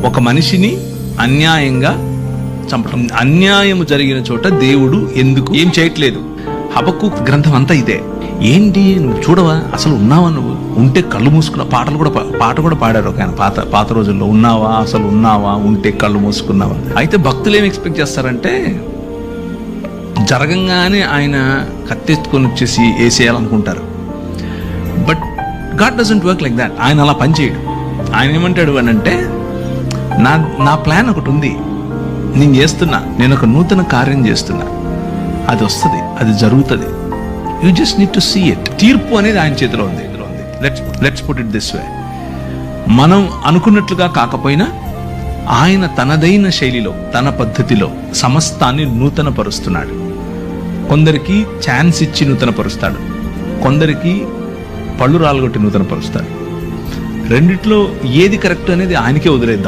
ఒక మనిషిని అన్యాయంగా చంపడం. అన్యాయం జరిగిన చోట దేవుడు ఎందుకు ఏం చేయట్లేదు? హబక్కూకు గ్రంథం అంతా ఇదే. ఏంటి నువ్వు చూడవా, అసలు ఉన్నావా? నువ్వు ఉంటే కళ్ళు మూసుకున్న పాట కూడా పాడారు ఒక ఆయన పాత రోజుల్లో. ఉన్నావా, అసలు ఉన్నావా, ఉంటే కళ్ళు మూసుకున్నావా? అయితే భక్తులు ఏం ఎక్స్పెక్ట్ చేస్తారంటే జరగంగానే ఆయన కత్తెత్తుకొని వచ్చేసి వేసేయాలనుకుంటారు. But God doesn't work like that. ఆయన అలా పనిచేయడు. ఆయన ఏమంటాడు అని అంటే, నా ప్లాన్ ఒకటి ఉంది, నేను చేస్తున్నా, నేను ఒక నూతన కార్యం చేస్తున్నా, అది వస్తుంది, అది జరుగుతుంది, you just need to see it. తీర్పు అనేది ఆయన చేతిలో ఉంది. Let's put it this way. మనం అనుకున్నట్లుగా కాకపోయినా ఆయన తనదైన శైలిలో, తన పద్ధతిలో సమస్తాన్ని నూతన పరుస్తున్నాడు. కొందరికి ఛాన్స్ ఇచ్చి నూతన పరుస్తాడు, కొందరికి పళ్ళు రాలగొట్టి నూతన పరుస్తాడు. రెండిట్లో ఏది కరెక్ట్ అనేది ఆయనకే వదిలేద్దాం.